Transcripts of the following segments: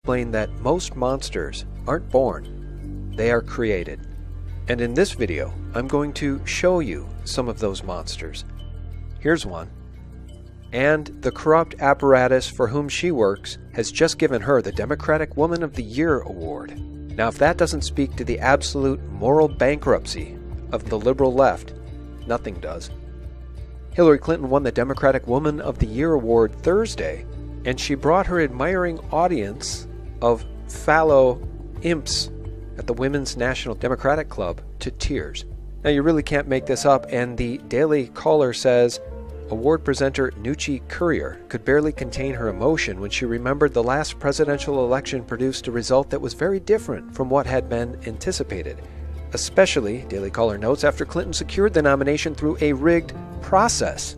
explain that most monsters aren't born, they are created. And in this video, I'm going to show you some of those monsters. Here's one. And the corrupt apparatus for whom she works has just given her the Democratic Woman of the Year award. Now, if that doesn't speak to the absolute moral bankruptcy of the liberal left, nothing does. Hillary Clinton won the Democratic Woman of the Year award Thursday, and she brought her admiring audience of fallow imps at the Women's National Democratic Club to tears. Now, you really can't make this up, and the Daily Caller says award presenter Nucci Courier could barely contain her emotion when she remembered the last presidential election produced a result that was very different from what had been anticipated. Especially, Daily Caller notes, after Clinton secured the nomination through a rigged process.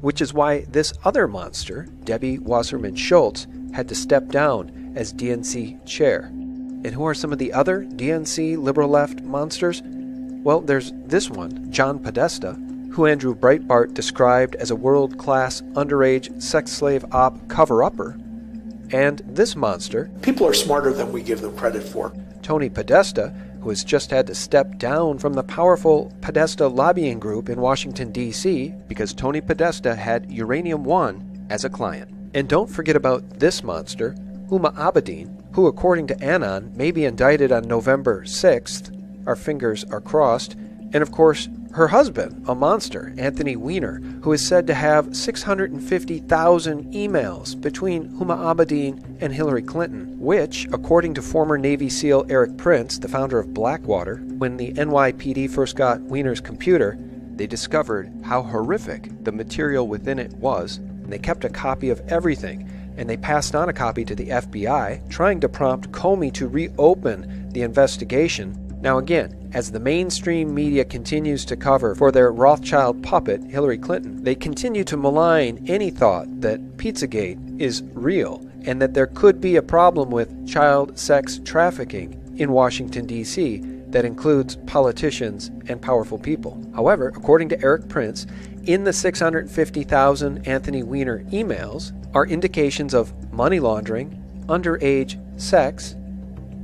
Which is why this other monster, Debby Wasserman Schultz, had to step down as DNC chair. And who are some of the other DNC liberal left monsters? Well, there's this one, John Podesta, who Andrew Breitbart described as a world-class underage sex slave op cover-upper. And this monster, people are smarter than we give them credit for. Tony Podesta, who has just had to step down from the powerful Podesta lobbying group in Washington, D.C. because Tony Podesta had Uranium One as a client. And don't forget about this monster, Huma Abedin, who, according to Anon, may be indicted on November 6th. Our fingers are crossed. And of course, her husband, a monster, Anthony Weiner, who is said to have 650,000 emails between Huma Abedin and Hillary Clinton, which, according to former Navy SEAL Eric Prince, the founder of Blackwater, when the NYPD first got Weiner's computer, they discovered how horrific the material within it was, and they kept a copy of everything, and they passed on a copy to the FBI, trying to prompt Comey to reopen the investigation. Now again, as the mainstream media continues to cover for their Rothschild puppet, Hillary Clinton, they continue to malign any thought that Pizzagate is real and that there could be a problem with child sex trafficking in Washington, D.C. that includes politicians and powerful people. However, according to Eric Prince, in the 650,000 Anthony Weiner emails are indications of money laundering, underage sex,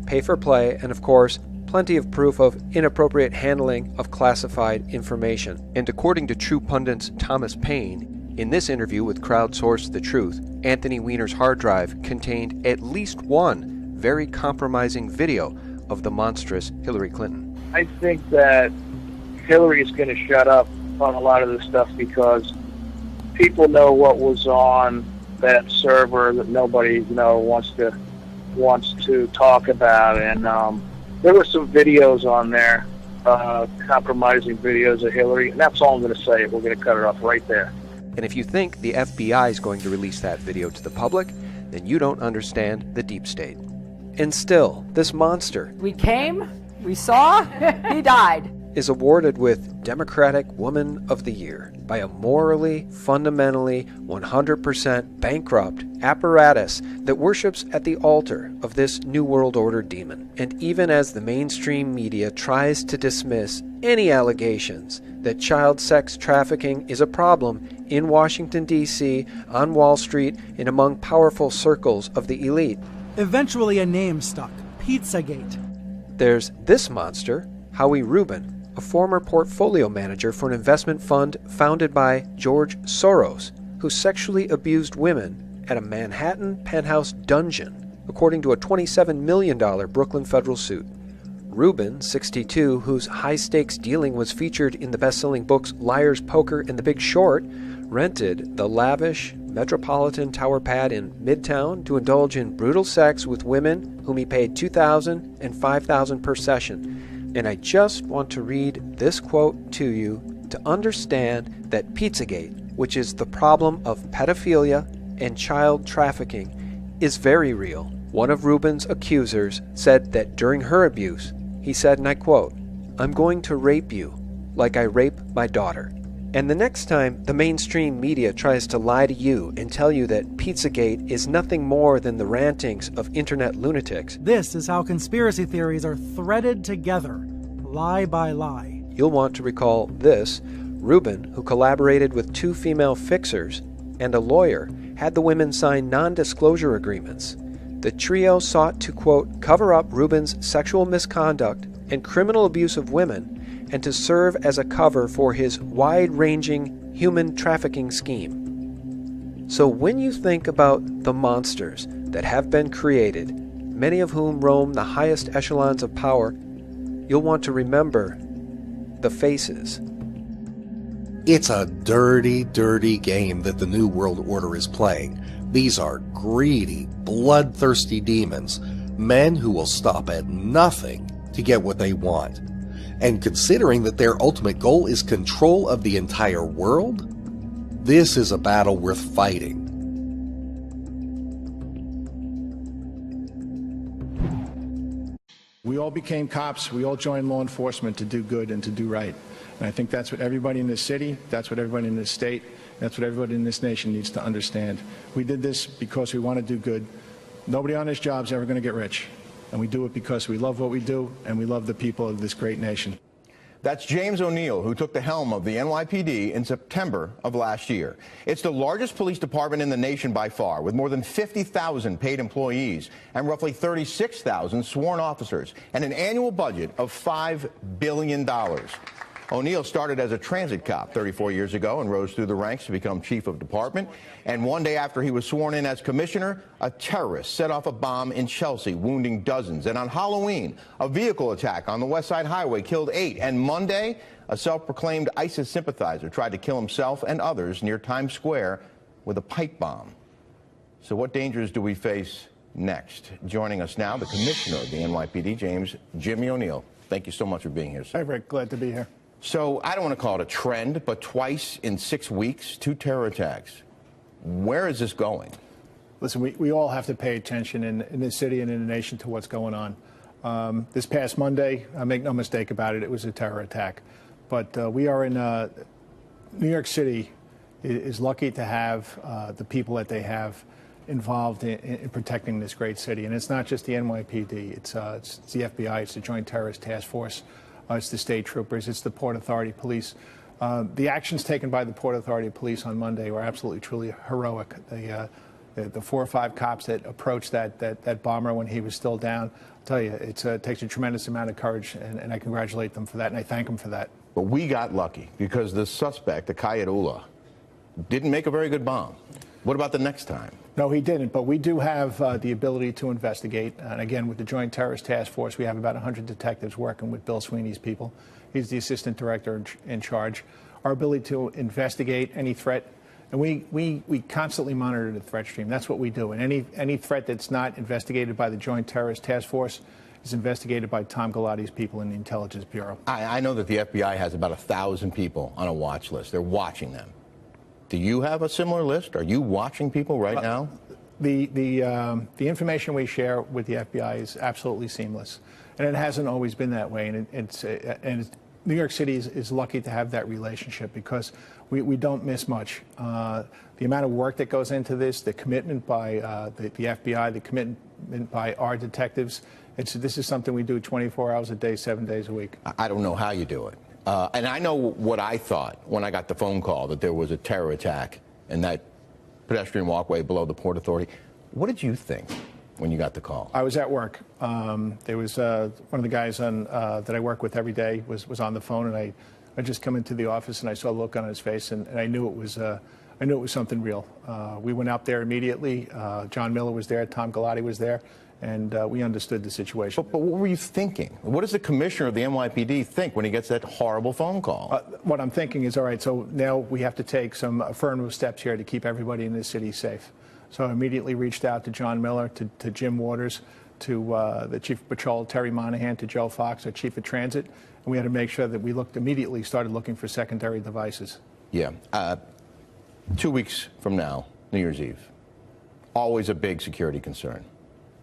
pay for play, and of course, plenty of proof of inappropriate handling of classified information. And according to True Pundit's Thomas Paine, in this interview with Crowdsource The Truth, Anthony Weiner's hard drive contained at least one very compromising video of the monstrous Hillary Clinton. I think that Hillary is going to shut up on a lot of this stuff because people know what was on that server that nobody wants to talk about, and there were some videos on there, compromising videos of Hillary, and that's all I'm going to say. We're going to cut it off right there. And if you think the FBI is going to release that video to the public, then you don't understand the deep state. And still, this monster, we came, we saw, he died, is awarded with Democratic Woman of the Year by a morally, fundamentally, 100% bankrupt apparatus that worships at the altar of this New World Order demon. And even as the mainstream media tries to dismiss any allegations that child sex trafficking is a problem in Washington, D.C., on Wall Street, and among powerful circles of the elite, eventually a name stuck, Pizzagate. There's this monster, Howie Rubin, a former portfolio manager for an investment fund founded by George Soros, who sexually abused women at a Manhattan penthouse dungeon, according to a $27 million Brooklyn federal suit. Rubin, 62, whose high-stakes dealing was featured in the best-selling books Liar's Poker and The Big Short, rented the lavish Metropolitan Tower Pad in Midtown to indulge in brutal sex with women whom he paid $2,000 and $5,000 per session. And I just want to read this quote to you to understand that Pizzagate, which is the problem of pedophilia and child trafficking, is very real. One of Rubin's accusers said that during her abuse, he said, and I quote, "I'm going to rape you like I rape my daughter." And the next time the mainstream media tries to lie to you and tell you that Pizzagate is nothing more than the rantings of internet lunatics, this is how conspiracy theories are threaded together, lie by lie. You'll want to recall this. Rubin, who collaborated with 2 female fixers and a lawyer, had the women sign non-disclosure agreements. The trio sought to, quote, cover up Rubin's sexual misconduct and criminal abuse of women and to serve as a cover for his wide-ranging human trafficking scheme. So when you think about the monsters that have been created, many of whom roam the highest echelons of power, you'll want to remember the faces. It's a dirty, dirty game that the New World Order is playing. These are greedy, bloodthirsty demons, men who will stop at nothing to get what they want. And considering that their ultimate goal is control of the entire world, this is a battle worth fighting. We all became cops. We all joined law enforcement to do good and to do right. And I think that's what everybody in this city, that's what everybody in this state, that's what everybody in this nation needs to understand. We did this because we want to do good. Nobody on this job is ever going to get rich. And we do it because we love what we do and we love the people of this great nation. That's James O'Neill, who took the helm of the NYPD in September of last year. It's the largest police department in the nation by far, with more than 50,000 paid employees and roughly 36,000 sworn officers, and an annual budget of $5 billion. O'Neill started as a transit cop 34 years ago and rose through the ranks to become chief of department. And one day after he was sworn in as commissioner, a terrorist set off a bomb in Chelsea, wounding dozens. And on Halloween, a vehicle attack on the West Side Highway killed 8. And Monday, a self-proclaimed ISIS sympathizer tried to kill himself and others near Times Square with a pipe bomb. So what dangers do we face next? Joining us now, the commissioner of the NYPD, Jimmy O'Neill. Thank you so much for being here, sir. Hi, Rick. Glad to be here. So I don't want to call it a trend, but twice in 6 weeks, 2 terror attacks. Where is this going? Listen, we all have to pay attention in this city and in the nation to what's going on. This past Monday, make no mistake about it, it was a terror attack. But we are in New York City is lucky to have the people that they have involved in protecting this great city. And it's not just the NYPD. It's the FBI. It's the Joint Terrorist Task Force. It's the state troopers. It's the Port Authority Police. The actions taken by the Port Authority Police on Monday were absolutely, truly heroic. The 4 or 5 cops that approached that bomber when he was still down, I'll tell you, it takes a tremendous amount of courage, and I congratulate them for that, and I thank them for that. But we got lucky because the suspect, the Qayyadullah, didn't make a very good bomb. What about the next time? No, he didn't, but we do have the ability to investigate. And again, with the Joint Terrorist Task Force, we have about 100 detectives working with Bill Sweeney's people. He's the assistant director in charge. Our ability to investigate any threat, and we constantly monitor the threat stream. That's what we do. And any threat that's not investigated by the Joint Terrorist Task Force is investigated by Tom Galati's people in the Intelligence Bureau. I know that the FBI has about 1,000 people on a watch list. They're watching them. Do you have a similar list? Are you watching people right now? The information we share with the FBI is absolutely seamless, and it hasn't always been that way. And New York City is lucky to have that relationship because we don't miss much. The amount of work that goes into this, the commitment by the FBI, the commitment by our detectives, this is something we do 24 hours a day, 7 days a week. I don't know how you do it. And I know what I thought when I got the phone call that there was a terror attack in that pedestrian walkway below the Port Authority. What did you think when you got the call? I was at work. There was one of the guys that I work with every day was on the phone, and I just come into the office and I saw a look on his face, and I knew it was something real. We went out there immediately. John Miller was there. Tom Galati was there. And we understood the situation. But what were you thinking? What does the commissioner of the NYPD think when he gets that horrible phone call? What I'm thinking is, all right, so now we have to take some affirmative steps here to keep everybody in this city safe. So I immediately reached out to John Miller, to Jim Waters, to the Chief of Patrol, Terry Monahan, to Joe Fox, our Chief of Transit. And we had to make sure that we immediately started looking for secondary devices. Yeah. 2 weeks from now, New Year's Eve. Always a big security concern.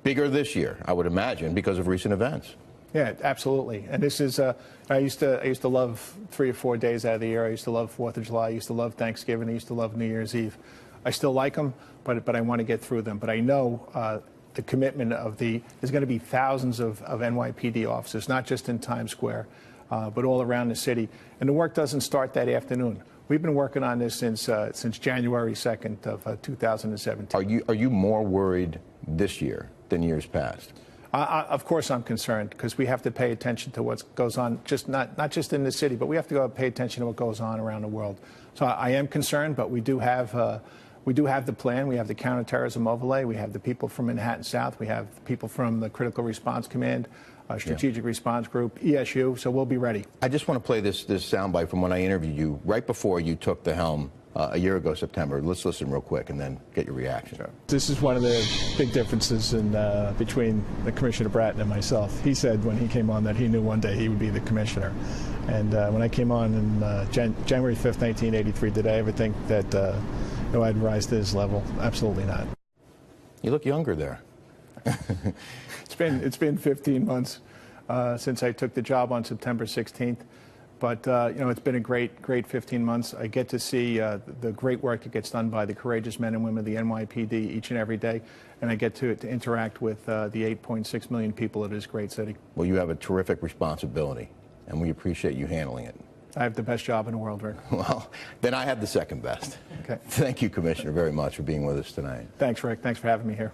Bigger this year, I would imagine, because of recent events. Yeah, absolutely. And this is, I used to love 3 or 4 days out of the year. I used to love 4th of July. I used to love Thanksgiving. I used to love New Year's Eve. I still like them, but I want to get through them. But I know the commitment of there's going to be thousands of NYPD officers, not just in Times Square, but all around the city. And the work doesn't start that afternoon. We've been working on this since January 2nd of 2017. Are you more worried this year than years past? Of course I'm concerned, because we have to pay attention to what goes on, not just in the city, but we have to go pay attention to what goes on around the world. So I am concerned, but we do have the plan. We have the counterterrorism overlay. We have the people from Manhattan South. We have people from the Critical Response Command, Strategic Response Group, ESU. So we'll be ready. I just want to play this soundbite from when I interviewed you right before you took the helm a year ago, September. Let's listen real quick and then get your reaction. Sure. This is one of the big differences between the Commissioner Bratton and myself. He said when he came on that he knew one day he would be the commissioner. And when I came on in January 5th, 1983, did I ever think that I'd rise to this level? Absolutely not. You look younger there. It's been 15 months since I took the job on September 16th. But, it's been a great 15 months. I get to see the great work that gets done by the courageous men and women of the NYPD each and every day, and I get to interact with the 8.6 million people of this great city. Well, you have a terrific responsibility, and we appreciate you handling it. I have the best job in the world, Rick. Well, then I have the second best. Okay. Thank you, Commissioner, very much for being with us tonight. Thanks, Rick. Thanks for having me here.